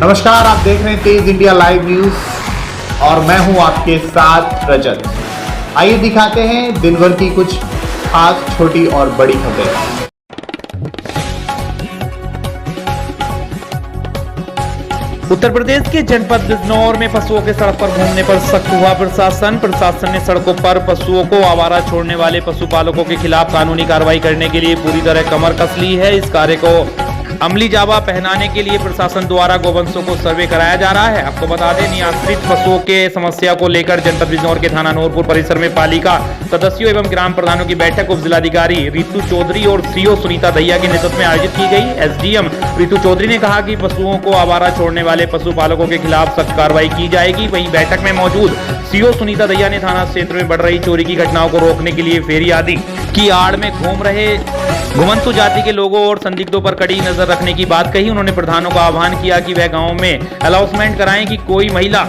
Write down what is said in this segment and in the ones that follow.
नमस्कार, आप देख रहे हैं तेज इंडिया लाइव न्यूज और मैं हूं आपके साथ रजत। आइए दिखाते हैं दिन भर की कुछ खास छोटी और बड़ी खबरें। उत्तर प्रदेश के जनपद बिजनौर में पशुओं के सड़क पर घूमने पर सख्त हुआ प्रशासन ने सड़कों पर पशुओं को आवारा छोड़ने वाले पशुपालकों के खिलाफ कानूनी कार्रवाई करने के लिए पूरी तरह कमर कस ली है। इस कार्य को अमली जावा पहनाने के लिए प्रशासन द्वारा गोवंशों को सर्वे कराया जा रहा है। आपको बता दें, निराश्रित पशुओं के समस्या को लेकर जनपद बिजनौर के थाना नूरपुर परिसर में पालिका सदस्यों एवं ग्राम प्रधानों की बैठक उप जिलाधिकारी रितु चौधरी और सीओ सुनीता दहिया के नेतृत्व में आयोजित की गई। एसडीएम रितु चौधरी ने कहा कि पशुओं को आवारा छोड़ने वाले पशुपालकों के खिलाफ सख्त कार्रवाई की जाएगी। वहीं बैठक में मौजूद सीओ सुनीता दहिया ने थाना क्षेत्र में बढ़ रही चोरी की घटनाओं को रोकने के लिए फेरी आदि की आड़ में घूम रहे घुमंतु जाति के लोगों और संदिग्धों पर कड़ी नजर रखने की बात कही। उन्होंने प्रधानों का आह्वान किया कि वह गांव में अनाउंसमेंट कराएं कि कोई महिला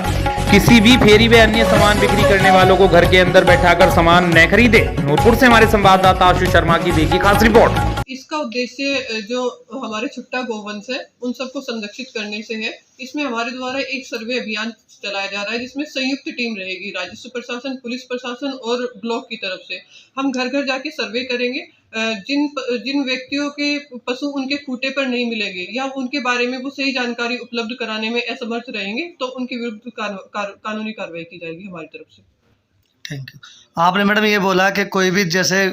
किसी भी फेरी व अन्य सामान बिक्री करने वालों को घर के अंदर बैठाकर सामान न खरीदे। नूरपुर से हमारे संवाददाता आशुष शर्मा की देखी खास रिपोर्ट। इसका उद्देश्य जो हमारे छुट्टा गोवंश है उन सबको संरक्षित करने से है। इसमें हमारे द्वारा एक सर्वे अभियान चलाया जा रहा है जिसमें संयुक्त टीम रहेगी, राजस्व प्रशासन, पुलिस प्रशासन और ब्लॉक की तरफ से। हम घर घर जाके सर्वे करेंगे। जिन व्यक्तियों के पशु उनके खूंटे पर नहीं मिलेंगे या उनके बारे में वो सही जानकारी उपलब्ध कराने में असमर्थ रहेंगे तो उनके विरुद्ध कानूनी कार्रवाई की जाएगी हमारी तरफ से। Thank you. आपने मैडम ये बोला कि कोई भी जैसे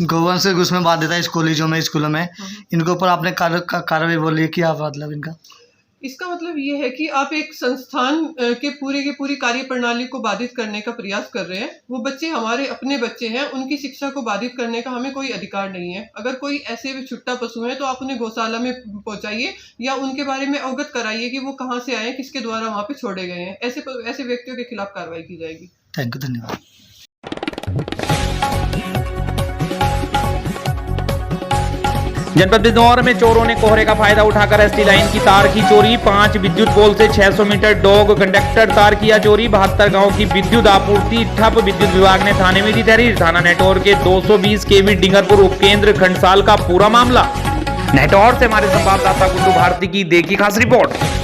गोवंश उसमें बांध देता है स्कूलों में इनके ऊपर आपने कार्रवाई बोली क्या मतलब इनका? इसका मतलब ये है कि आप एक संस्थान के पूरी कार्य प्रणाली को बाधित करने का प्रयास कर रहे हैं। वो बच्चे हमारे अपने बच्चे हैं, उनकी शिक्षा को बाधित करने का हमें कोई अधिकार नहीं है। अगर कोई ऐसे भी छुट्टा पशु है तो आप उन्हें गौशाला में पहुंचाइए या उनके बारे में अवगत कराइए कि वो कहाँ से आए, किसके द्वारा वहाँ पे छोड़े गए हैं। ऐसे व्यक्तियों के खिलाफ कार्रवाई की जाएगी। थैंक यू, धन्यवाद। जनपद बिजनौर में चोरों ने कोहरे का फायदा उठाकर एसटी लाइन की तार की चोरी। 5 विद्युत पोल से 600 मीटर डॉग कंडक्टर तार किया चोरी। 72 गांव की विद्युत आपूर्ति ठप। विद्युत विभाग ने थाने में दी तहरीर। थाना नेटवर्क के 220 केवी डिंगरपुर उपकेंद्र खंडसाल का पूरा मामला। नेटवर्क से हमारे संवाददाता गुड्डू भारती की देखी खास रिपोर्ट।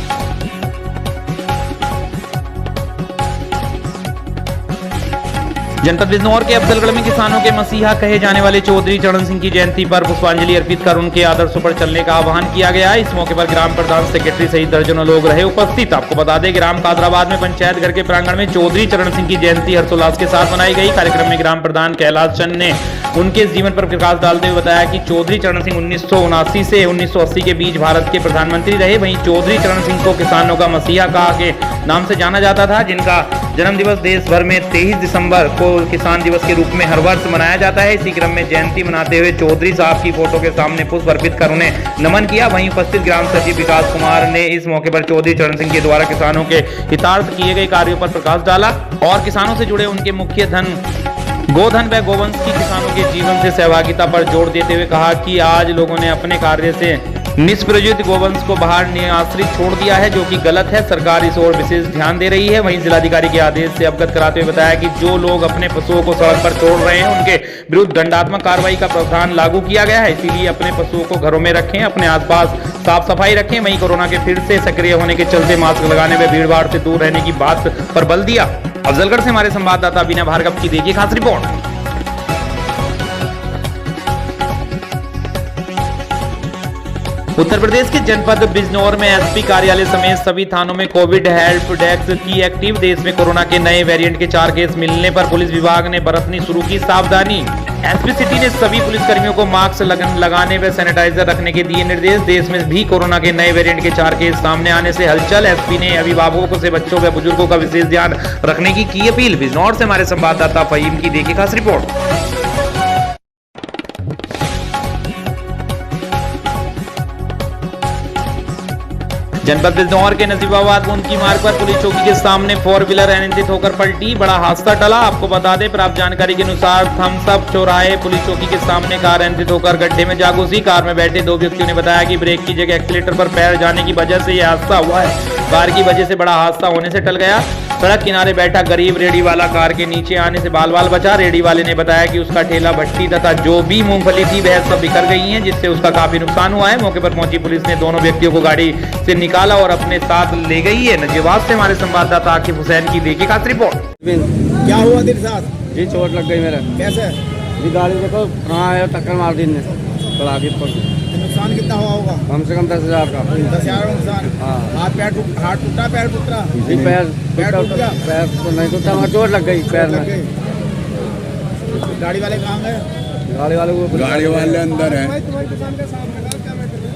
जनपद बिजनौर के अफजलगढ़ में किसानों के मसीहा कहे जाने वाले चौधरी चरण सिंह की जयंती पर पुष्पांजलि अर्पित कर उनके आदर्शों पर चलने का आह्वान किया गया। इस मौके पर ग्राम प्रधान, सेक्रेटरी सहित दर्जनों लोग रहे उपस्थित। आपको बता दें, ग्राम कादराबाद में पंचायत घर के प्रांगण में चौधरी चरण सिंह की जयंती हर्षोल्लास के साथ मनाई गई। कार्यक्रम में ग्राम प्रधान कैलाश चंद ने उनके जीवन पर प्रकाश डालते हुए बताया कि चौधरी चरण सिंह 1979 से 1980 के बीच भारत के प्रधानमंत्री रहे। वहीं चौधरी चरण सिंह को किसानों का मसीहा कहा के नाम से जाना जाता था, जिनका जन्म दिवस देश भर में 23 दिसंबर को किसान दिवस के रूप में हर वर्ष मनाया जाता है। इसी क्रम में जयंती मनाते हुए चौधरी साहब की फोटो के सामने पुष्प अर्पित कर उन्हें नमन किया। वहीं उपस्थित ग्राम सचिव विकास कुमार ने इस मौके पर चौधरी चरण सिंह के द्वारा किसानों के हितार्थ किए गए कार्यों पर प्रकाश डाला और किसानों से जुड़े उनके मुख्य धन गोधन व गोवंश की किसानों के जीवन से सहभागिता पर जोर देते हुए कहा कि आज लोगों ने अपने कार्य से निष्प्रयोजित गोवंश को बाहर निराश्रित छोड़ दिया है, जो कि गलत है। सरकार इस ओर विशेष ध्यान दे रही है। वहीं जिलाधिकारी के आदेश से अवगत कराते हुए बताया कि जो लोग अपने पशुओं को सड़क पर छोड़ रहे हैं उनके विरुद्ध दंडात्मक कार्रवाई का प्रावधान लागू किया गया है। इसीलिए अपने पशुओं को घरों में रखें, अपने आसपास साफ सफाई रखें। वहीं कोरोना के फिर से सक्रिय होने के चलते मास्क लगाने व भीड़ भाड़ से दूर रहने की बात पर बल दिया। अफजलगढ़ से हमारे संवाददाता बिना भार्गव की देखिए खास रिपोर्ट। उत्तर प्रदेश के जनपद बिजनौर में एसपी कार्यालय समेत सभी थानों में कोविड हेल्प डेस्क की एक्टिव। देश में कोरोना के नए वेरिएंट के 4 केस मिलने पर पुलिस विभाग ने बरतनी शुरू की सावधानी। एसपी सिटी ने सभी पुलिसकर्मियों को मास्क लगाने व सैनिटाइजर रखने के दिए निर्देश। देश में भी कोरोना के नए वेरिएंट के 4 केस सामने आने से हलचल। एसपी ने अभिभावकों से बच्चों व बुजुर्गों का विशेष ध्यान रखने की अपील। बिजनौर से हमारे संवाददाता फहीम की देखी खास रिपोर्ट। जनपद बिजनौर के नजीबाबाद बुंदकी मार्ग पर पुलिस चौकी के सामने 4 व्हीलर अनियंत्रित होकर पलटी। बड़ा हादसा टला। आपको बता दें, प्राप्त जानकारी के अनुसार थम्स अप चौराहे पुलिस चौकी के सामने कार अनियंत्रित होकर गड्ढे में जा घुसी। कार में बैठे 2 व्यक्तियों ने बताया कि ब्रेक की जगह एक्सीलेटर पर पैर जाने की वजह से यह हादसा हुआ है। कार की वजह से बड़ा हादसा होने से टल गया। सड़क किनारे बैठा गरीब रेडी वाला कार के नीचे आने से बाल बाल बचा। रेडी वाले ने बताया कि उसका ठेला, भट्टी तथा जो भी मूंगफली थी वह सब बिखर गई है, जिससे उसका काफी नुकसान हुआ है। मौके पर पहुंची पुलिस ने दोनों व्यक्तियों को गाड़ी से निकाला और अपने साथ ले गई है। नजीबाद से हमारे संवाददाता आकिब हुसैन की देखिए खास रिपोर्ट। क्या हुआ तेरे साथ? जी चोट लग गई मेरे। कैसे? जी गाड़ी देखो कहाँ है, टक्कर मार दी ने चढ़ा के ऊपर। नुकसान कितना हुआ होगा? कम से कम 10,000 का। 10,000 नुकसान। हाँ। हाथ टूटा, पैर टूटा? जी पैर टूट गया? पैर तो नहीं टूटा, वहाँ चोट लग गई पैर में। गाड़ी वाले कहाँ गए? गाड़ी वाले अंदर है।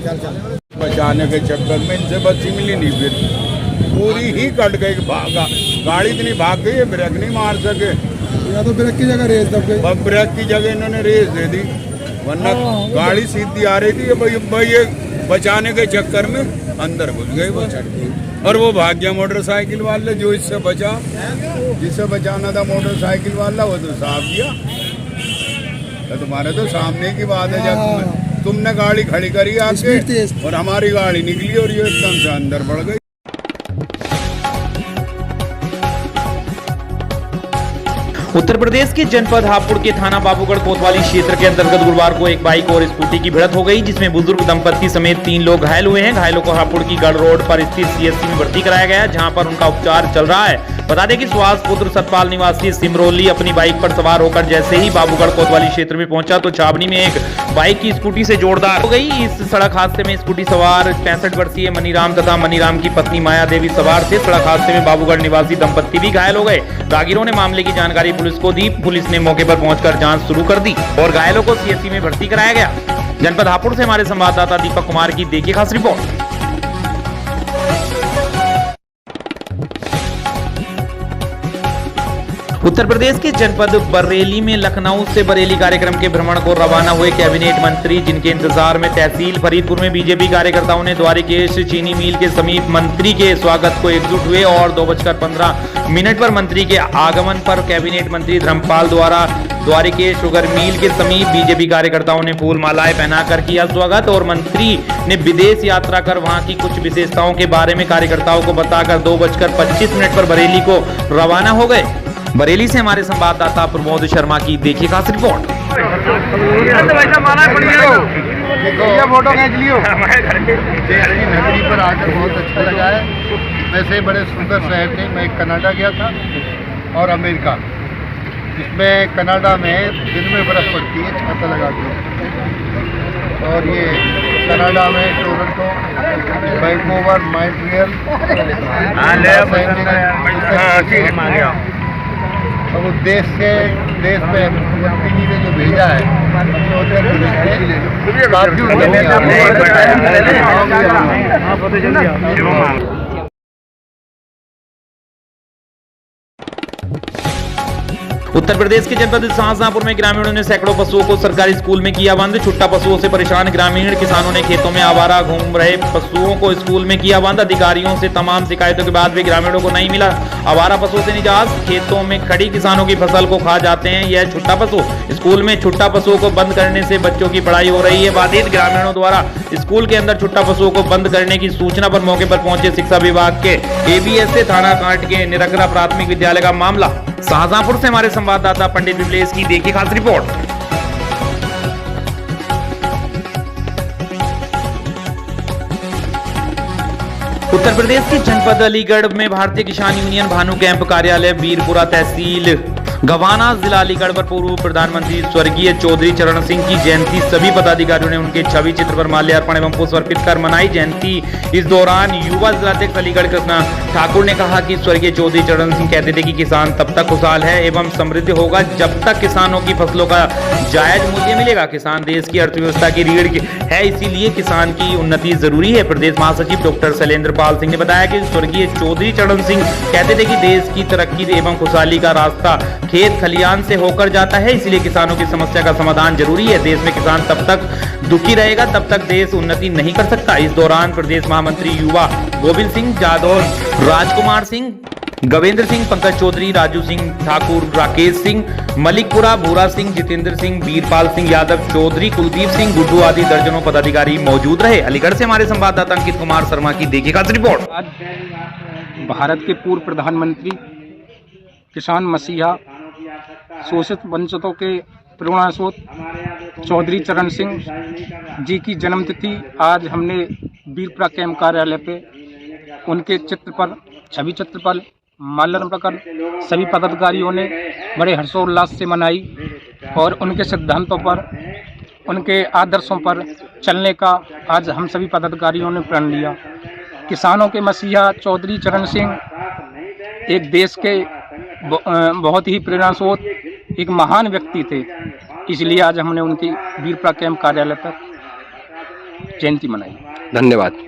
चल बचाने के चक्कर में इनसे बच्ची मिली नहीं, फिर पूरी ही कट गई। भागा गाड़ी इतनी भाग गई है, ब्रेक नहीं मार सके। या तो ब्रेक की जगह रेस दब गई। ब्रेक की जगह इन्होंने रेस दे दी, वरना गाड़ी सीधी आ रही थी। भाई ये बचाने के चक्कर में अंदर घुस गई वो, और वो भाग गया मोटरसाइकिल वाले। जो इससे बचा, जिससे बचाना था मोटरसाइकिल वाला, वो तो साफ दिया। तो तुम्हारे तो सामने की बात है, जब तुमने गाड़ी खड़ी करी आके और हमारी गाड़ी निकली और ये एकदम से अंदर बढ़ गई। उत्तर प्रदेश के जनपद हापुड़ के थाना बाबूगढ़ कोतवाली क्षेत्र के अंतर्गत गुरुवार को एक बाइक और स्कूटी की भिड़ंत हो गई, जिसमें बुजुर्ग दंपत्ति समेत 3 लोग घायल हुए हैं। घायलों को हापुड़ की गढ़ रोड पर स्थित सीएचसी में भर्ती कराया गया, जहां पर उनका उपचार चल रहा है। बता दें कि सुहास पुत्र सतपाल निवासी सिमरोली अपनी बाइक पर सवार होकर जैसे ही बाबूगढ़ कोतवाली क्षेत्र में पहुंचा तो छावनी में एक बाइक की स्कूटी से जोरदार हो गई। इस सड़क हादसे में स्कूटी सवार 65 वर्षीय मनीराम तथा मनीराम की पत्नी माया देवी सवार थे। सड़क हादसे में बाबूगढ़ निवासी दंपत्ति भी घायल हो गए। राहगीरों ने मामले की जानकारी पुलिस को दी। पुलिस ने मौके पर पहुंचकर जांच शुरू कर दी और घायलों को सीएचसी में भर्ती कराया गया। जनपद हापुड़ से हमारे संवाददाता दीपक कुमार की देखिए खास रिपोर्ट। उत्तर प्रदेश के जनपद बरेली में लखनऊ से बरेली कार्यक्रम के भ्रमण को रवाना हुए कैबिनेट मंत्री, जिनके इंतजार में तहसील फरीदपुर में बीजेपी कार्यकर्ताओं ने द्वारिकेश चीनी मिल के समीप मंत्री के स्वागत को एकजुट हुए और 2:15 पर मंत्री के आगमन पर कैबिनेट मंत्री धर्मपाल द्वारा द्वारिकेश शुगर मिल के समीप बीजेपी कार्यकर्ताओं ने फूल मालाएं पहनाकर किया स्वागत और मंत्री ने विदेश यात्रा कर वहां की कुछ विशेषताओं के बारे में कार्यकर्ताओं को बताकर 2:25 पर बरेली को रवाना हो गए। बरेली से हमारे संवाददाता प्रमोद शर्मा की देखिए खास रिपोर्ट। फोटो खींच लियो। देश की नगरी पर आकर बहुत अच्छा लगा है। वैसे बड़े सुंदर शहर थे। मैं कनाडा गया था और अमेरिका, जिसमें कनाडा में दिन में बर्फ पड़ती है छाता लगा के, और ये कनाडा में टोरंटो, वैंकूवर, मॉन्ट्रियल, अब उस देश में मुख्यमंत्री जी ने जो भेजा है, उत्तर प्रदेश के जनपद शाहजहांपुर में ग्रामीणों ने सैकड़ों पशुओं को सरकारी स्कूल में किया बंद। छुट्टा पशुओं से परेशान ग्रामीण किसानों ने खेतों में आवारा घूम रहे पशुओं को स्कूल में किया बंद। अधिकारियों से तमाम शिकायतों के बाद भी ग्रामीणों को नहीं मिला आवारा पशुओं से निजात। खेतों में खड़ी किसानों की फसल को खा जाते हैं यह छुट्टा पशु। स्कूल में छुट्टा पशुओं को बंद करने से बच्चों की पढ़ाई हो रही है बाधित। ग्रामीणों द्वारा स्कूल के अंदर छुट्टा पशुओं को बंद करने की सूचना पर मौके पर पहुंचे शिक्षा विभाग के एबीएस से थाना कांट के निरकरा प्राथमिक विद्यालय का मामला। शाहजहांपुर से हमारे संवाददाता पंडित विमलेश की देखिए खास रिपोर्ट। उत्तर प्रदेश के जनपद अलीगढ़ में भारतीय किसान यूनियन भानु कैंप कार्यालय वीरपुरा तहसील गवाना जिला अलीगढ़ पर पूर्व प्रधानमंत्री स्वर्गीय चौधरी चरण सिंह की जयंती सभी पदाधिकारियों ने उनके छवि चित्र पर माल्यार्पण एवं पुष्प अर्पित कर मनाई। जयंती इस दौरान युवा जिलाध्यक्ष अलीगढ़ कृष्णा ठाकुर ने कहा कि स्वर्गीय चौधरी चरण सिंह कहते थे कि किसान तब तक खुशहाल है एवं समृद्ध होगा जब तक किसानों की फसलों का जायज मूल्य मिलेगा। किसान देश की अर्थव्यवस्था की रीढ़ है, इसीलिए किसान की उन्नति जरूरी है। प्रदेश महासचिव डॉक्टर शैलेंद्र पाल सिंह ने बताया कि स्वर्गीय चौधरी चरण सिंह कहते थे कि देश की तरक्की एवं खुशहाली का रास्ता खेत खलियान से होकर जाता है, इसलिए किसानों की समस्या का समाधान जरूरी है। देश में किसान तब तक दुखी रहेगा तब तक देश उन्नति नहीं कर सकता। इस दौरान प्रदेश महामंत्री युवा गोविंद सिंह जादौर, राजकुमार सिंह, गवेंद्र सिंह, पंकज चौधरी, राजू सिंह ठाकुर, राकेश सिंह, मलिकपुरा, भूरा सिंह, जितेंद्र सिंह, वीरपाल सिंह यादव, चौधरी कुलदीप सिंह, गुड्डू आदि दर्जनों पदाधिकारी मौजूद रहे। अलीगढ़ से हमारे संवाददाता अंकित कुमार शर्मा की देखिए खास रिपोर्ट। भारत के पूर्व प्रधानमंत्री किसान मसीहा शोषित वंचितों के प्रेरणा स्रोत चौधरी चरण सिंह जी की जन्मतिथि आज हमने वीरपुरा कैंप कार्यालय पे उनके चित्र पर छवि चित्र पर माल्यार्पण कर सभी पदाधिकारियों ने बड़े हर्षोल्लास से मनाई और उनके सिद्धांतों पर उनके आदर्शों पर चलने का आज हम सभी पदाधिकारियों ने प्रण लिया। किसानों के मसीहा चौधरी चरण सिंह एक देश के बहुत ही प्रेरणा स्रोत एक महान व्यक्ति थे, इसलिए आज हमने उनकी वीरपुरा कैंप कार्यालय पर जयंती मनाई। धन्यवाद।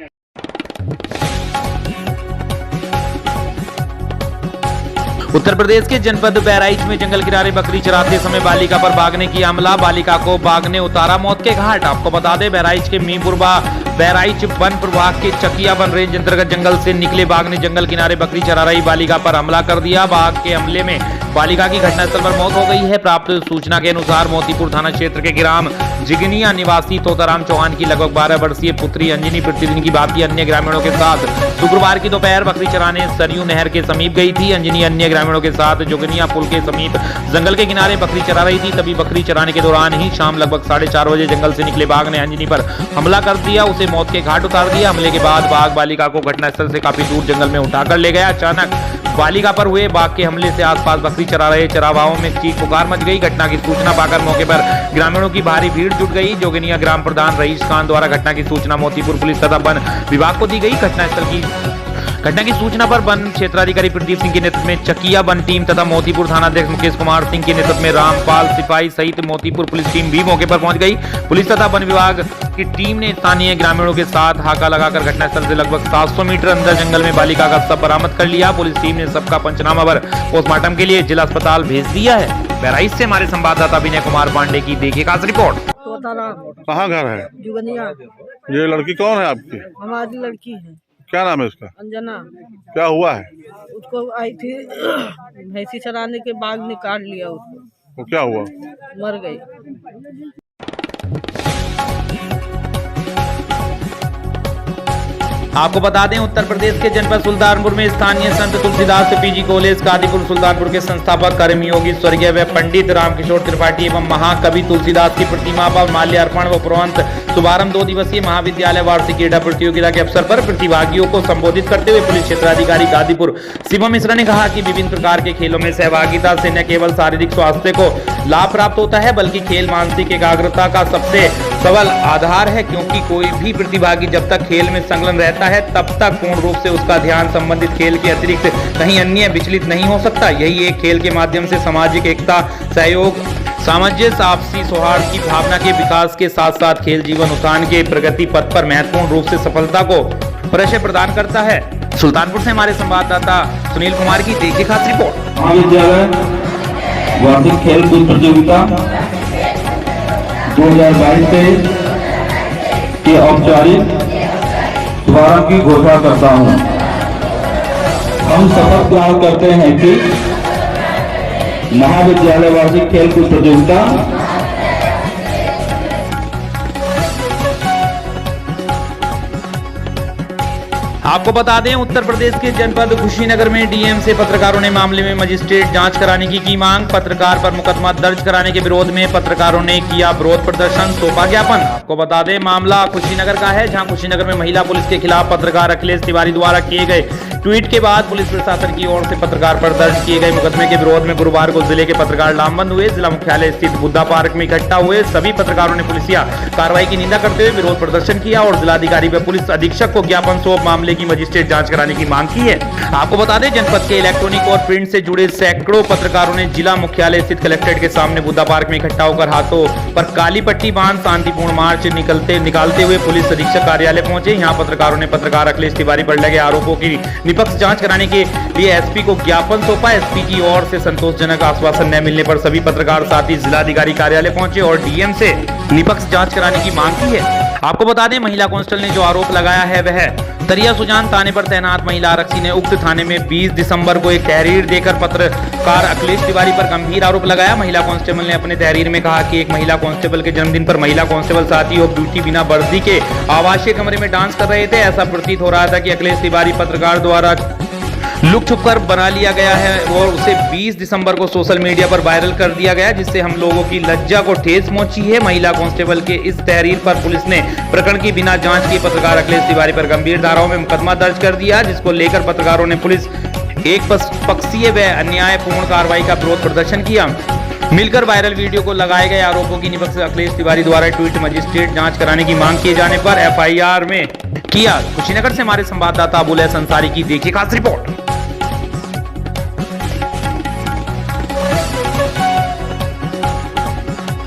उत्तर प्रदेश के जनपद बहराइच में जंगल किनारे बकरी चराते समय बालिका पर भागने की हमला, बालिका को भागने उतारा मौत के घाट। आपको बता दें बहराइच के मीरपुरा बहराइच वन प्रभाग के चकिया वन रेंज अंतर्गत जंगल से निकले बाघ ने जंगल किनारे बकरी चरा रही बालिका पर हमला कर दिया। बाघ के हमले में बालिका की घटनास्थल पर मौत हो गई है। प्राप्त सूचना के अनुसार मोतीपुर थाना क्षेत्र के ग्राम जिगनिया निवासी तोताराम चौहान की लगभग 12 वर्षीय पुत्री अंजनी प्रतिदिन की भांति अन्य ग्रामीणों के साथ शुक्रवार की दोपहर बकरी चराने सरयू नहर के समीप गई थी। अंजनी अन्य ग्रामीणों के साथ जोगनिया पुल के समीप जंगल के किनारे बकरी चरा रही थी। तभी बकरी चराने के दौरान ही शाम लगभग 4:30 बजे जंगल से निकले बाघ ने अंजनी पर हमला कर दिया, उसे मौत के घाट उतार दिया। हमले के बाद बाघ बालिका को घटनास्थल से काफी दूर जंगल में उठाकर ले गया। अचानक बालिका पर हुए बाघ के हमले से आसपास बकरी चरा रहे चरावाओं में चीख पुकार मच गई। घटना की सूचना पाकर मौके पर ग्रामीणों की भारी भीड़ जुट गई। जोगनिया ग्राम प्रधान रईस खान द्वारा घटना की सूचना मोतीपुर पुलिस तथा वन विभाग को दी गई। घटना की सूचना पर वन क्षेत्राधिकारी प्रदीप सिंह के नेतृत्व में चकिया वन टीम तथा मोतीपुर थानाध्यक्ष मुकेश कुमार सिंह के नेतृत्व में रामपाल सिपाही सहित मोतीपुर पुलिस टीम भी मौके पर पहुंच गई। पुलिस तथा वन विभाग की टीम ने स्थानीय ग्रामीणों के साथ हाका लगाकर घटनास्थल से लगभग 700 मीटर अंदर जंगल में बालिका का शव बरामद कर लिया। पुलिस टीम ने सबका पंचनामा कर पोस्टमार्टम के लिए जिला अस्पताल भेज दिया है। बहराइच से हमारे संवाददाता विनय कुमार पांडे की देखिए खास रिपोर्ट। कहाँ घर है? जुगनिया। ये लड़की कौन है आपकी? हमारी लड़की है। क्या नाम है उसका? अंजना। क्या हुआ है? उसको आई थी भैंसी चराने के बाघ ने काट लिया उसको। वो क्या हुआ? मर गई। आपको बता दें उत्तर प्रदेश के जनपद सुल्तानपुर में स्थानीय संत तुलसीदास पीजी कॉलेज कादीपुर सुल्तानपुर के संस्थापक कर्मयोगी स्वर्गीय व पंडित रामकिशोर त्रिपाठी एवं महाकवि तुलसीदास की प्रतिमा पर माल्यार्पण व उपरांत शुभारंभ 2 दिवसीय महाविद्यालय वार्षिक क्रीड़ा प्रतियोगिता के अवसर पर प्रतिभागियों को संबोधित करते हुए पुलिस क्षेत्राधिकारी कादीपुर शिवम मिश्रा ने कहा कि विभिन्न प्रकार के खेलों में सहभागिता से न केवल शारीरिक स्वास्थ्य को लाभ प्राप्त होता है बल्कि खेल मानसिक एकाग्रता का सबसे सबल आधार है, क्योंकि कोई भी प्रतिभागी जब तक खेल में संलग्न रहता है तब तक पूर्ण रूप से उसका ध्यान संबंधित खेल के अतिरिक्त कहीं अन्य विचलित नहीं हो सकता। यही एक खेल के माध्यम से सामाजिक एकता, सहयोग, सामंजस्य, आपसी सौहार्द की भावना के विकास के साथ साथ खेल जीवन उत्थान के प्रगति पथ पर महत्वपूर्ण रूप से सफलता को परिचय प्रदान करता है। सुल्तानपुर से हमारे संवाददाता सुनील कुमार की देखिए खास रिपोर्ट। महाविद्यालय वार्षिक खेल कूद प्रतियोगिता 2022 के औपचारिक शुभारंभ की घोषणा करता हूं। हम शपथ ग्रहण करते हैं कि महाविद्यालय वार्षिक खेल कूद प्रतियोगिता आपको बता दें उत्तर प्रदेश के जनपद कुशीनगर में डीएम से पत्रकारों ने मामले में मजिस्ट्रेट जांच कराने की मांग। पत्रकार पर मुकदमा दर्ज कराने के विरोध में पत्रकारों ने किया विरोध प्रदर्शन, सौंपा ज्ञापन। आपको बता दें मामला कुशीनगर का है, जहां कुशीनगर में महिला पुलिस के खिलाफ पत्रकार अखिलेश तिवारी द्वारा किए गए ट्वीट के बाद पुलिस प्रशासन की ओर से पत्रकार पर दर्ज किए गए मुकदमे के विरोध में गुरुवार को जिले के पत्रकार लामबंद हुए। जिला मुख्यालय स्थित बुद्धा पार्क में इकट्ठा हुए सभी पत्रकारों ने पुलिसिया कार्रवाई की निंदा करते हुए विरोध प्रदर्शन किया और जिलाधिकारी व पुलिस अधीक्षक को ज्ञापन सौंप मामले की मजिस्ट्रेट जांच कराने की मांग की है। आपको बता दें जनपद के इलेक्ट्रॉनिक और प्रिंट से जुड़े सैकड़ों पत्रकारों ने जिला मुख्यालय स्थित कलेक्ट्रेट के सामने बुद्धा पार्क में इकट्ठा होकर हाथों पर काली पट्टी बांध शांतिपूर्ण मार्च निकालते हुए पुलिस अधीक्षक कार्यालय पहुंचे। यहाँ पत्रकारों ने पत्रकार अखिलेश तिवारी पर लगे आरोपों की निष्पक्ष जांच कराने के लिए एसपी को ज्ञापन सौंपा। एसपी की ओर से संतोषजनक आश्वासन न मिलने पर सभी पत्रकार साथ ही जिलाधिकारी कार्यालय पहुंचे और डीएम से निष्पक्ष जांच कराने की मांग की है। आपको बता दें महिला कांस्टेबल ने जो आरोप लगाया है वह तरिया सुजान थाने पर तैनात महिला आरक्षी ने उक्त थाने में 20 दिसंबर को एक तहरीर देकर पत्रकार अखिलेश तिवारी पर गंभीर आरोप लगाया। महिला कांस्टेबल ने अपने तहरीर में कहा कि एक महिला कांस्टेबल के जन्मदिन पर महिला कांस्टेबल साथी और ड्यूटी बिना वर्दी के आवासीय कमरे में डांस कर रहे थे। ऐसा प्रतीत हो रहा था कि अखिलेश तिवारी पत्रकार द्वारा लुक छुपकर बना लिया गया है और उसे 20 दिसंबर को सोशल मीडिया पर वायरल कर दिया गया, जिससे हम लोगों की लज्जा को ठेस पहुंची है। महिला कांस्टेबल के इस तहरीर पर पुलिस ने प्रकरण की बिना जांच किए पत्रकार अखिलेश तिवारी पर गंभीर धाराओं में मुकदमा दर्ज कर दिया, जिसको लेकर पत्रकारों ने पुलिस एक पक्षीय व अन्यायपूर्ण कार्रवाई का विरोध प्रदर्शन किया। मिलकर वायरल वीडियो को लगाए गए आरोपों की निष्पक्ष अखिलेश तिवारी द्वारा ट्वीट मजिस्ट्रेट जांच कराने की मांग किए जाने पर एफआईआर में किया। कुशीनगर से हमारे संवाददाता अबुल अंसारी की देखिए खास रिपोर्ट।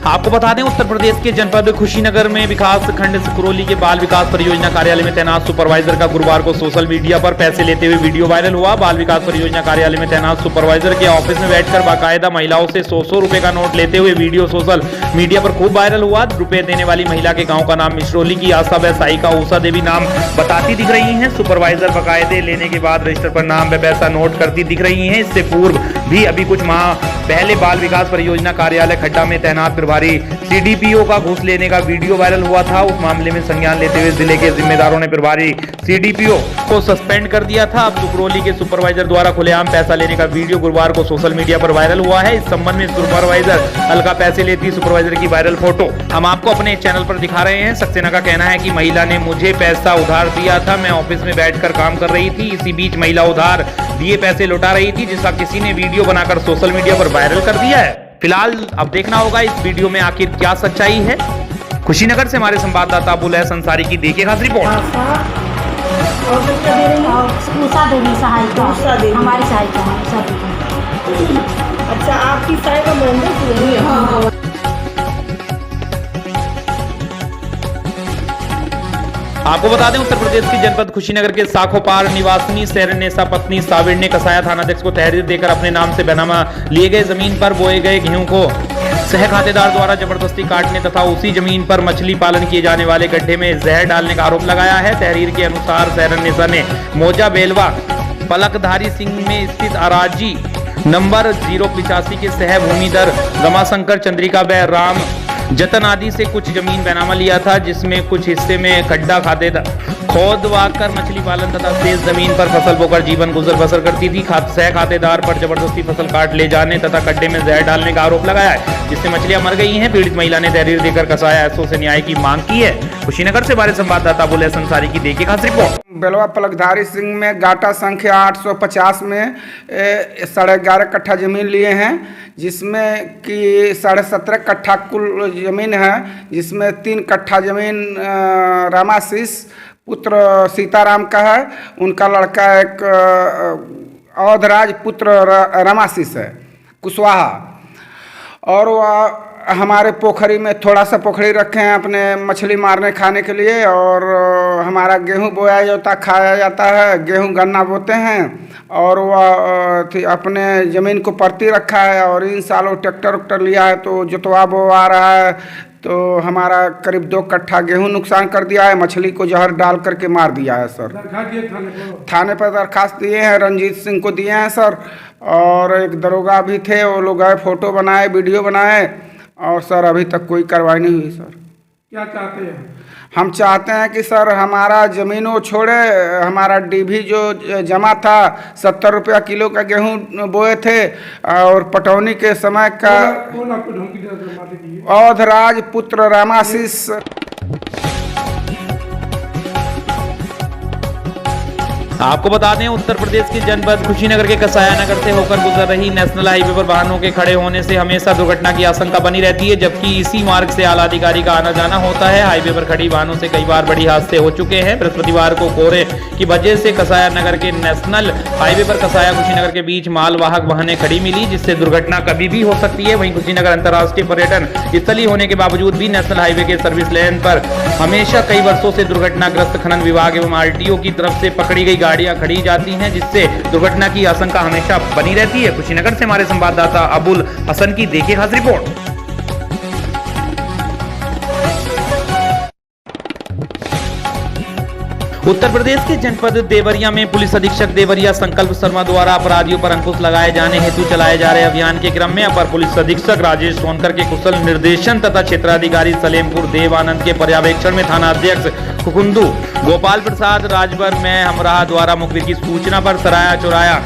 आपको बता दें, उत्तर प्रदेश के जनपद कुशीनगर में विकास खंड सिकरौली के बाल विकास परियोजना कार्यालय में तैनात सुपरवाइजर का गुरुवार को सोशल मीडिया पर पैसे लेते हुए वीडियो वायरल हुआ। बाल विकास परियोजना कार्यालय में तैनात सुपरवाइजर के ऑफिस में बैठकर बाकायदा महिलाओं से 100 रुपए का नोट लेते हुए वीडियो सोशल मीडिया पर खूब वायरल हुआ। रुपए देने वाली महिला के गाँव का नाम मिश्रौली की आशा व साइका उषा देवी नाम बताती दिख रही है। सुपरवाइजर बाकायदे लेने के बाद रजिस्टर पर नाम व पैसा नोट करती दिख रही है। इससे पूर्व भी अभी कुछ माह पहले बाल विकास परियोजना कार्यालय खड्डा में तैनात प्रभारी सीडीपीओ का घूस लेने का वीडियो वायरल हुआ था। उस मामले में संज्ञान लेते हुए जिले के जिम्मेदारों ने प्रभारी सीडीपीओ को सस्पेंड कर दिया था। अब सिकरौली के सुपरवाइजर द्वारा खुलेआम पैसा लेने का वीडियो गुरुवार को सोशल मीडिया पर वायरल हुआ है। इस संबंध में सुपरवाइजर हल्का पैसे लेती सुपरवाइजर की वायरल फोटो हम आपको अपने चैनल पर दिखा रहे हैं। सक्सेना का कहना है कि महिला ने मुझे पैसा उधार दिया था, मैं ऑफिस में बैठकर काम कर रही थी। इसी बीच महिला उधार दिए पैसे लौटा रही थी, जिसका किसी ने वीडियो बनाकर सोशल मीडिया पर वायरल कर दिया है। फिलहाल अब देखना होगा इस वीडियो में आखिर क्या सच्चाई है। कुशीनगर से हमारे संवाददाता अबुल अंसारी की देखिए खास रिपोर्ट। हमारी सहायता है। अच्छा, आपकी सहायता मेंबर आपको बता दें, उत्तर प्रदेश के जनपद कुशीनगर के साखोपार निवासिनी शरणनेसा पत्नी साबिर ने कसाया थानाध्यक्ष को तहरीर देकर अपने नाम से बेनामा लिए गए जमीन पर बोए गए गेहूं को सह खातेदार द्वारा जबरदस्ती काटने तथा उसी जमीन पर मछली पालन किए जाने वाले गड्ढे में जहर डालने का आरोप लगाया है। तहरीर के अनुसार शरणनेसा ने मौजा बेलवा पलकधारी सिंह में स्थित अराजी नंबर 085 के सह भूमिधर रमाशंकर चंद्रिका व राम जतन आदि से कुछ जमीन बेनामा लिया था, जिसमें कुछ हिस्से में खड्डा खोदवाकर मछली पालन तथा शेष जमीन पर फसल बोकर जीवन गुजर बसर करती थी। सह खातेदार पर जबरदस्ती फसल काट ले जाने तथा गड्ढे में जहर डालने का आरोप लगाया है, जिससे मछलियां मर गई हैं। पीड़ित महिला ने तहरीर देकर कसाया एसओ से न्याय की मांग की है। कुशीनगर से हमारे संवाददाता अबुल अंसारी की देखिए खास रिपोर्ट। बेलवा पलकधारी सिंह में गाटा संख्या 850 में 11.5 कट्ठा जमीन लिए हैं, जिसमें कि 17.5 कट्ठा कुल जमीन है, जिसमें 3 कट्ठा जमीन रामाशीष पुत्र सीताराम का है। उनका लड़का एक अवधराज पुत्र रामाशीष है कुशवाहा। और वह हमारे पोखरी में थोड़ा सा पोखरी रखे हैं अपने मछली मारने खाने के लिए। और हमारा गेहूं बोया जाता खाया जाता है, गेहूं गन्ना बोते हैं। और वह अपने ज़मीन को परती रखा है और इन सालों ट्रैक्टर लिया है तो जोतवा बोवा रहा है। तो हमारा करीब 2 कट्ठा गेहूं नुकसान कर दिया है, मछली को जहर डाल करके मार दिया है सर। थाने पर दरखास्त दिए हैं, रंजीत सिंह को दिए हैं सर। और एक दरोगा भी थे, वो लोग आए, फोटो बनाए, वीडियो बनाए, और सर अभी तक कोई कार्रवाई नहीं हुई सर। क्या चाहते हैं? हम चाहते हैं कि सर हमारा ज़मीनों छोड़े, हमारा डीभी जो जमा था 70 रुपया किलो का गेहूं बोए थे और पटौनी के समय का कौन आपको धमकी दे? अवधराज पुत्र रामाशीष। आपको बता दें, उत्तर प्रदेश के जनपद कुशीनगर के कसाया नगर से होकर गुजर रही नेशनल हाईवे पर वाहनों के खड़े होने से हमेशा दुर्घटना की आशंका बनी रहती है, जबकि इसी मार्ग से आला अधिकारी का आना जाना होता है। हाईवे पर खड़ी वाहनों से कई बार बड़ी हादसे हो चुके हैं। बृहस्पतिवार को कोहरे की वजह से कसाया नगर के नेशनल हाईवे पर कसाया कुशीनगर के बीच मालवाहक वाहनें खड़ी मिली, जिससे दुर्घटना कभी भी हो सकती है। वहीं कुशीनगर अंतर्राष्ट्रीय पर्यटन स्थली होने के बावजूद भी नेशनल हाईवे के सर्विस लेन पर हमेशा कई वर्षों से दुर्घटनाग्रस्त खनन विभाग एवं आरटीओ की तरफ से पकड़ी गई गाड़ियां खड़ी जाती हैं, जिससे दुर्घटना की आशंका हमेशा बनी रहती है। कुशीनगर से हमारे संवाददाता अबुल हसन की देखिए खास रिपोर्ट। उत्तर प्रदेश के जनपद देवरिया में पुलिस अधीक्षक देवरिया संकल्प शर्मा द्वारा अपराधियों पर अंकुश लगाए जाने हेतु चलाए जा रहे अभियान के क्रम में अपर पुलिस अधीक्षक राजेश सोनकर के कुशल निर्देशन तथा क्षेत्राधिकारी सलेमपुर देव आनंद के पर्यवेक्षण में थाना अध्यक्ष खुकुंदू गोपाल प्रसाद राजभर में हमराह द्वारा मुखबिर की सूचना पर सराया चौराया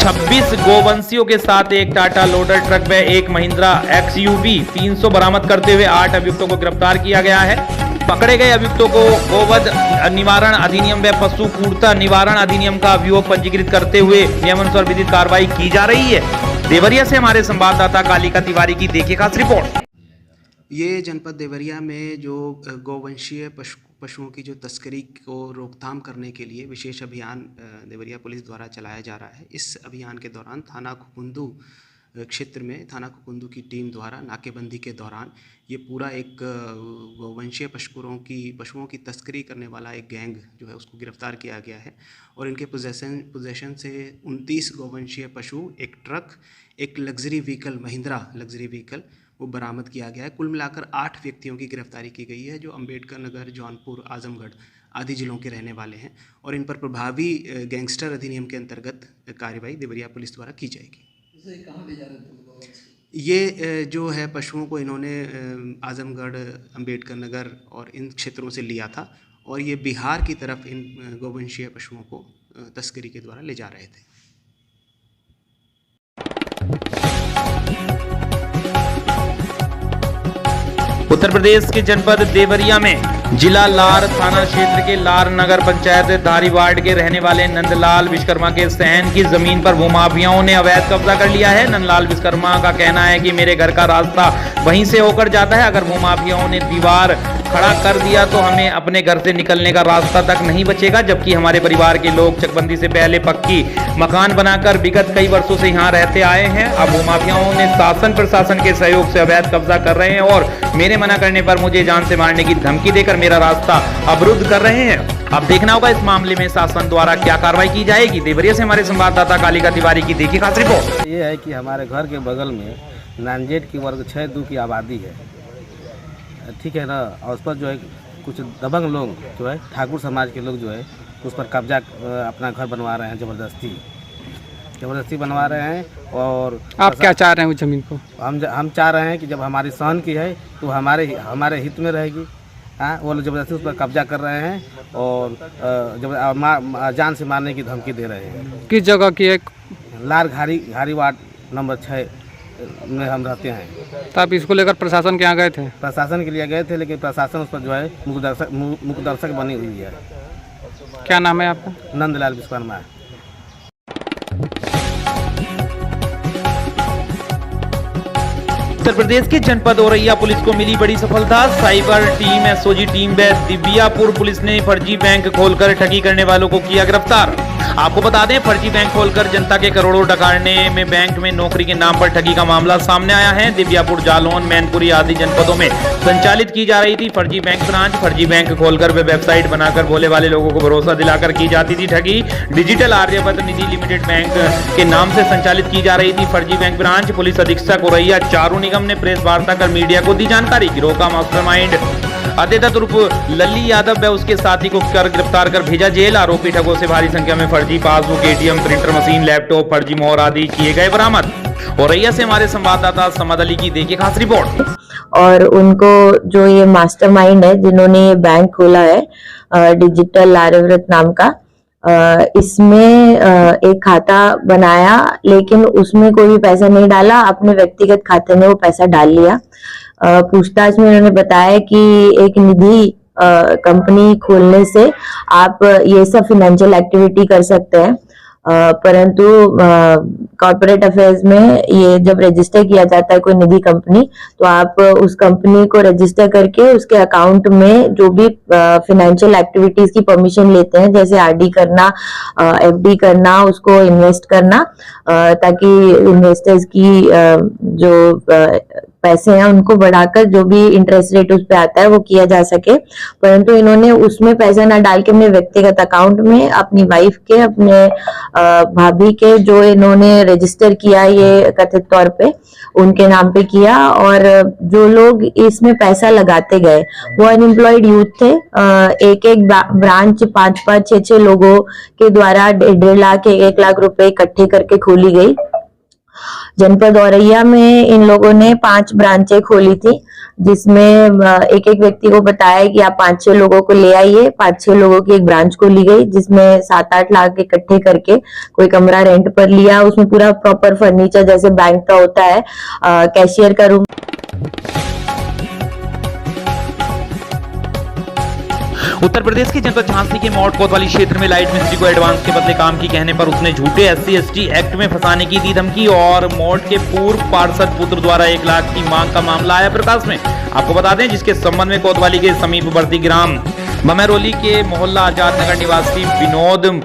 26 गोवंशियों के साथ एक टाटा लोडर ट्रक व एक महिंद्रा XUV 300 बरामद करते हुए 8 अभियुक्तों को गिरफ्तार किया गया है। पकड़े गए अभियुक्तों को गोवध निवारण अधिनियम व पशु क्रूरता निवारण अधिनियम का अभियोग पंजीकृत करते हुए नियमानुसार विधिक कार्रवाई की जा रही है। देवरिया से हमारे संवाददाता कालिका तिवारी की देखिए खास रिपोर्ट। ये जनपद देवरिया में जो गौवंशीय पशुओं की जो तस्करी को रोकथाम करने के लिए विशेष अभियान देवरिया पुलिस द्वारा चलाया जा रहा है। इस अभियान के दौरान थाना खुकुंदू क्षेत्र में थाना खुकुंदू की टीम द्वारा नाकेबंदी के दौरान ये पूरा एक गौवंशीय पशुओं की तस्करी करने वाला एक गैंग जो है उसको गिरफ्तार किया गया है और इनके पोजेशन से 29 गौवंशीय पशु, एक ट्रक, एक luxury vehicle, Mahindra luxury vehicle वो बरामद किया गया है। कुल मिलाकर 8 व्यक्तियों की गिरफ्तारी की गई है जो अम्बेडकर नगर, जौनपुर, आजमगढ़ आदि जिलों के रहने वाले हैं और इन पर प्रभावी गैंगस्टर अधिनियम के अंतर्गत कार्रवाई देवरिया पुलिस द्वारा की जाएगी। कहाँ ले जा रहे थे? ये जो है पशुओं को इन्होंने आजमगढ़, अम्बेडकर नगर और इन क्षेत्रों से लिया था और ये बिहार की तरफ इन गौवंशीय पशुओं को तस्करी के द्वारा ले जा रहे थे। उत्तर प्रदेश के जनपद देवरिया में जिला लार थाना क्षेत्र के लार नगर पंचायत धारी वार्ड के रहने वाले नंदलाल विश्वकर्मा के सहन की जमीन पर भूमाफियाओं ने अवैध कब्जा कर लिया है। नंदलाल विश्वकर्मा का कहना है कि मेरे घर का रास्ता वहीं से होकर जाता है। अगर भूमाफियाओं ने दीवार खड़ा कर दिया तो हमें अपने घर से निकलने का रास्ता तक नहीं बचेगा। जबकि हमारे परिवार के लोग चकबंदी से पहले पक्की मकान बनाकर विगत कई वर्षों से यहाँ रहते आए हैं। अब भूमाफियाओं ने शासन प्रशासन के सहयोग से अवैध कब्जा कर रहे हैं और मेरे मना करने पर मुझे जान से मारने की धमकी देकर मेरा रास्ता अवरुद्ध कर रहे हैं। अब देखना होगा इस मामले में शासन द्वारा क्या कार्रवाई की जाएगी। देवरिया से हमारे संवाददाता कालिका तिवारी की देखिए खास रिपोर्ट। ये है कि हमारे घर के बगल में नानजेट की वर्ग 6-2 की आबादी है, ठीक है ना, और उस पर जो है कुछ दबंग लोग जो है ठाकुर समाज के लोग जो है उस पर कब्जा अपना घर बनवा रहे हैं, ज़बरदस्ती बनवा रहे हैं। और आप क्या चाह रहे हैं उस ज़मीन को? हम चाह रहे हैं कि जब हमारी सहन की है तो हमारे हित में रहेगी। हाँ, वो लोग ज़बरदस्ती उस पर कब्जा कर रहे हैं और जब जान से मारने की धमकी दे रहे हैं। किस जगह की? एक लार घारी वार्ड नंबर 6 में हम रहते हैं। तो आप इसको लेकर प्रशासन के यहाँ गए थे? प्रशासन के लिए गए थे, लेकिन प्रशासन उस पर जो है मुखदर्शक बनी हुई है। क्या नाम है आपका? नंदलाल विश्वकर्मा। उत्तर प्रदेश के जनपद औरैया पुलिस को मिली बड़ी सफलता। साइबर टीम, एसओजी टीम व दिव्यापुर पुलिस ने फर्जी बैंक खोलकर ठगी करने वालों को किया गिरफ्तार। आपको बता दें, फर्जी बैंक खोलकर जनता के करोड़ों डकारने में बैंक में नौकरी के नाम पर ठगी का मामला सामने आया है। दिव्यापुर, जालौन, मैनपुरी आदि जनपदों में संचालित की जा रही थी फर्जी बैंक ब्रांच। फर्जी बैंक खोलकर वे वेबसाइट बनाकर भोले वाले लोगों को भरोसा दिलाकर की जाती थी ठगी। डिजिटल आर्यवर्त निधि लिमिटेड बैंक के नाम से संचालित की जा रही थी फर्जी बैंक ब्रांच। पुलिस अधीक्षक औरैया चारू निगम ने प्रेस वार्ता कर मीडिया को दी जानकारी। गिरोह का मास्टरमाइंड अद्वैत उर्फ लल्ली यादव व उसके साथी को गिरफ्तार कर भेजा जेल। आरोपी ठगों से भारी संख्या में फर्जी passbook, ATM, printer machine, laptop, फर्जी मोहर आदि किए गए बरामद। औरैया से हमारे संवाददाता समद अली की देखिए खास रिपोर्ट। और उनको जो ये मास्टरमाइंड है जिन्होंने ये बैंक खोला है डिजिटल आर्यव्रत नाम का, इसमें एक खाता बनाया लेकिन उसमें कोई भी पैसा नहीं डाला, अपने व्यक्तिगत खाते में वो पैसा डाल लिया। पूछताछ में उन्होंने बताया कि एक निधि कंपनी खोलने से आप ये सब फाइनेंशियल एक्टिविटी कर सकते हैं, परंतु कॉर्पोरेट अफेयर्स में ये जब रजिस्टर किया जाता है कोई निधि कंपनी, तो आप उस कंपनी को रजिस्टर करके उसके अकाउंट में जो भी फाइनेंशियल एक्टिविटीज की परमिशन लेते हैं, जैसे RD करना, FD करना, उसको इन्वेस्ट करना, ताकि इन्वेस्टर्स की जो पैसे हैं उनको बढ़ाकर जो भी इंटरेस्ट रेट उस पे आता है वो किया जा सके, परंतु इन्होंने उसमें पैसा ना डाल के अपने व्यक्तिगत अकाउंट में अपनी वाइफ के, अपने भाभी के जो इन्होंने रजिस्टर किया ये कथित तौर पे उनके नाम पे किया, और जो लोग इसमें पैसा लगाते गए वो अनएम्प्लॉयड यूथ थे। एक एक ब्रांच 5-5, 6-6 लोगों के द्वारा 1.5 लाख 1 लाख रुपए इकट्ठे करके खोली गई। जनपद औरैया में इन लोगों ने 5 ब्रांचें खोली थी, जिसमें एक एक व्यक्ति को बताया कि आप 5-6 लोगों को ले आइए। 5-6 लोगों की एक ब्रांच खोली गई जिसमें 7-8 लाख इकट्ठे करके कोई कमरा रेंट पर लिया, उसमें पूरा प्रॉपर फर्नीचर जैसे बैंक का होता है, कैशियर का रूम। उत्तर प्रदेश के जनपद झांसी के मौट कोतवाली क्षेत्र में लाइट मिस्त्री को एडवांस के बदले काम की कहने पर उसने झूठे SC/ST एक्ट में फंसाने की दी धमकी, और मौट के पूर्व पार्षद पुत्र द्वारा 1 लाख की मांग का मामला आया प्रकाश में। आपको बता दें जिसके संबंध में कोतवाली के समीपवर्ती ग्राम बमेरोली के मोहल्ला आजाद नगर निवासी विनोद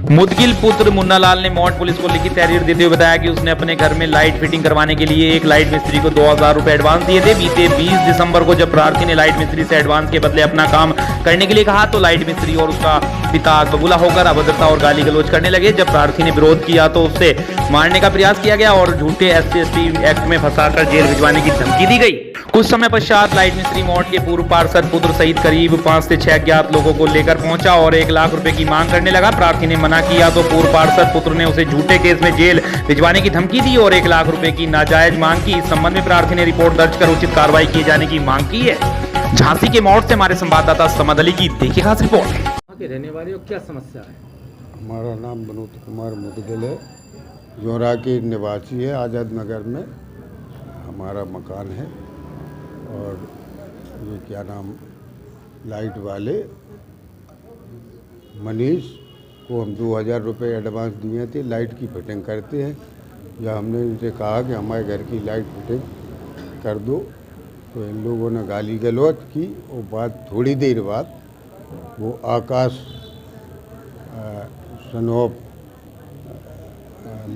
मुदगिल पुत्र मुन्नालाल ने मौट पुलिस को लिखित तहरीर देते हुए बताया कि उसने अपने घर में लाइट फिटिंग करवाने के लिए एक लाइट मिस्त्री को 2000 रुपए एडवांस दिए थे। बीते 20 दिसंबर को जब प्रार्थी ने लाइट मिस्त्री से एडवांस के बदले अपना काम करने के लिए कहा तो लाइट मिस्त्री और उसका पिता बबूला होकर अभद्रता और गाली गलौज करने लगे। जब प्रार्थी ने विरोध किया तो उससे मारने का प्रयास किया गया और झूठे SC/ST एक्ट में फंसाकर जेल भिजवाने की धमकी दी गई। कुछ समय पश्चात लाइट मिस्त्री मौट के पूर्व पार्षद पुत्र सहित करीब 5 से 6 अज्ञात लोगों को लेकर पहुंचा और 1 लाख रुपए की मांग करने लगा। प्रार्थी ने मना किया तो पूर्व पार्षद पुत्र ने उसे झूठे केस में जेल भिजवाने की धमकी दी और 1 लाख रुपए की नाजायज मांग की। इस संबंध में प्रार्थी ने रिपोर्ट दर्ज कर उचित कार्रवाई किए जाने की मांग की है। झांसी के मौत से हमारे संवाददाता समद अली की देखिए खास रिपोर्ट। रहने वाले हो क्या समस्या है? हमारा नाम विनोद कुमार मुदगिल है, जोरा के निवासी है। आज़ाद नगर में हमारा मकान है और ये क्या नाम लाइट वाले मनीष को हम 2000 रुपये एडवांस दिए थे, लाइट की फिटिंग करते हैं। या हमने इनसे कहा कि हमारे घर की लाइट फिटिंग कर दो तो इन लोगों ने गाली गलौज की और बात थोड़ी देर बाद वो आकाश सनोप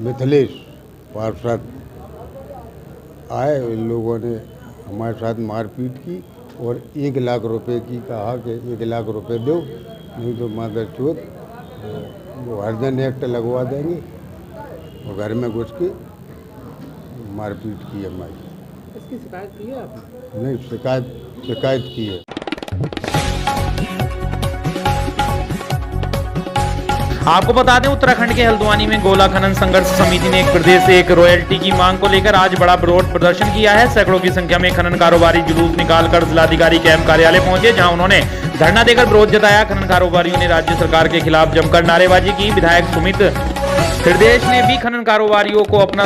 मिथिलेश पार्षद आए। इन लोगों ने हमारे साथ मारपीट की और 1 लाख रुपए की कहा कि 1 लाख रुपए दो नहीं तो मादर चोत वो हरदन एक्ट लगवा देंगे और घर में घुस के मारपीट की हमारी। इसकी शिकायत की है आपने? नहीं, शिकायत की है। आपको बता दें उत्तराखंड के हल्द्वानी में गोला खनन संघर्ष समिति ने एक प्रदेश से एक रॉयल्टी की मांग को लेकर आज बड़ा विरोध प्रदर्शन किया है। सैकड़ों की संख्या में खनन कारोबारी जुलूस निकालकर जिलाधिकारी कैंप कार्यालय पहुंचे, जहां उन्होंने धरना देकर विरोध जताया। खनन कारोबारियों ने राज्य सरकार के खिलाफ जमकर नारेबाजी की। विधायक सुमित हृदयेश ने भी खनन कारोबारियों को अपना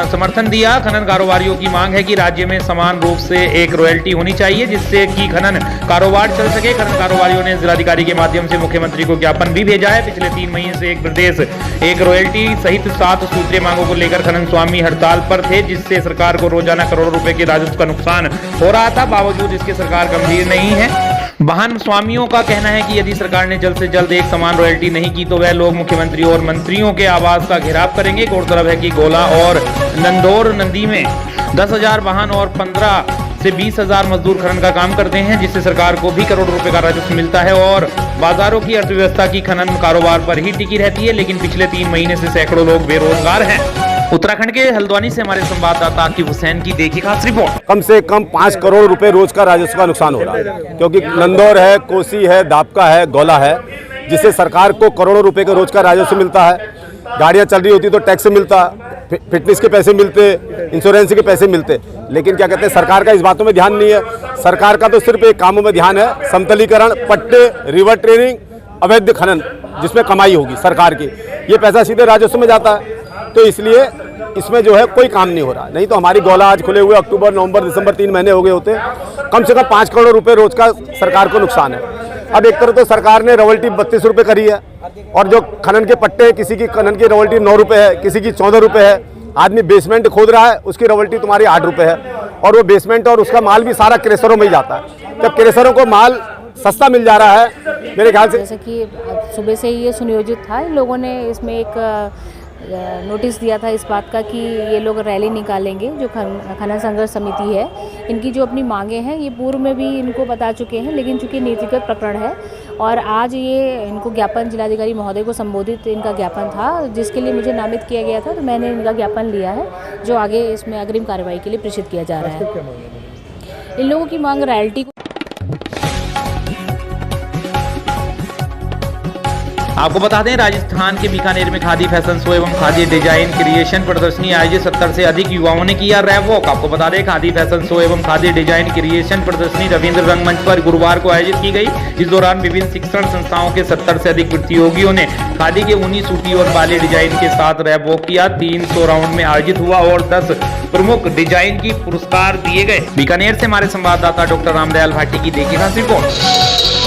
समर्थन दिया। खनन कारोबारियों की मांग है कि राज्य में समान रूप से एक रॉयल्टी होनी चाहिए जिससे कि खनन कारोबार चल सके। खनन कारोबारियों ने जिलाधिकारी के माध्यम से मुख्यमंत्री को ज्ञापन भी भेजा है। पिछले 3 महीने से एक प्रदेश एक रॉयल्टी सहित 7 सूत्रीय मांगों को लेकर खनन स्वामी हड़ताल पर थे, जिससे सरकार को रोजाना करोड़ों रुपए के राजस्व का नुकसान हो रहा था। बावजूद इसके सरकार गंभीर नहीं है। वाहन स्वामियों का कहना है कि यदि सरकार ने जल्द से जल्द एक समान रॉयल्टी नहीं की तो वह लोग मुख्यमंत्री और मंत्रियों के आवास का घेराव करेंगे। गौरतलब है कि गोला और नंदौर नदी में 10,000 वाहन और 15 से 20,000 मजदूर खनन का काम करते हैं, जिससे सरकार को भी करोड़ों रुपए का राजस्व मिलता है और बाजारों की अर्थव्यवस्था की खनन कारोबार पर ही टिकी रहती है। लेकिन पिछले 3 महीने से सैकड़ों लोग बेरोजगार हैं। उत्तराखंड के हल्द्वानी से हमारे संवाददाता आकिब हुसैन की देखिए खास रिपोर्ट। कम से कम 5 करोड़ रुपए रोज का राजस्व का नुकसान हो रहा है, क्योंकि नंदौर है, कोसी है, दापका है, गोला है, जिससे सरकार को करोड़ों रुपए का रोज का राजस्व मिलता है। गाड़ियां चल रही होती तो टैक्स मिलता, फिटनेस के पैसे मिलते, इंश्योरेंस के पैसे मिलते, लेकिन क्या कहते हैं सरकार का इस बातों में ध्यान नहीं है। सरकार का तो सिर्फ एक कामों में ध्यान है, समतलीकरण, पट्टे, रिवर ट्रेनिंग, अवैध खनन जिसमें कमाई होगी सरकार की, ये पैसा सीधे राजस्व में जाता है। तो इसलिए इसमें जो है कोई काम नहीं हो रहा। नहीं तो हमारी गोला आज खुले हुए अक्टूबर, नवंबर, दिसंबर 3 महीने हो गए होते। कम से कम 5 करोड़ रुपए रोज का सरकार को नुकसान है। अब एक तरह तो सरकार ने रॉयल्टी 32 रुपये करी है और जो खनन के पट्टे, किसी की खनन की रॉयल्टी 9 रुपये है, किसी की 14 रुपये है। आदमी बेसमेंट खोद रहा है, उसकी रॉयल्टी तुम्हारी 8 रुपये है और वो बेसमेंट और उसका माल भी सारा क्रेशरों में ही जाता है। जब क्रेशरों को माल सस्ता मिल जा रहा है मेरे ख्याल से। जैसे कि सुबह से ही ये सुनियोजित था, इन लोगों ने इसमें एक नोटिस दिया था इस बात का कि ये लोग रैली निकालेंगे। जो खनन संघर्ष समिति है, इनकी जो अपनी मांगे हैं ये पूर्व में भी इनको बता चुके हैं, लेकिन चूंकि नीतिगत प्रकरण है और आज ये इनको ज्ञापन जिलाधिकारी महोदय को संबोधित इनका ज्ञापन था, जिसके लिए मुझे नामित किया गया था, तो मैंने इनका ज्ञापन लिया है, जो आगे इसमें अग्रिम कार्रवाई के लिए प्रेषित किया जा रहा है। इन लोगों की मांग रॉयल्टी। आपको बता दें, राजस्थान के बीकानेर में खादी फैशन शो एवं खादी डिजाइन क्रिएशन प्रदर्शनी आयोजित 70 से अधिक युवाओं ने किया रैप वॉक। आपको बता दें, खादी फैशन शो एवं खादी डिजाइन क्रिएशन प्रदर्शनी रविंद्र रंगमंच पर गुरुवार को आयोजित की गई। इस दौरान विभिन्न शिक्षण संस्थाओं के 70 से अधिक प्रतियोगियों ने खादी के ऊनी, सूती और बाली डिजाइन के साथ रैप वॉक किया। 300 राउंड में आयोजित हुआ और 10 प्रमुख डिजाइन की पुरस्कार दिए गए। बीकानेर से हमारे संवाददाता डॉक्टर रामदयाल भाटी की देखी खास रिपोर्ट।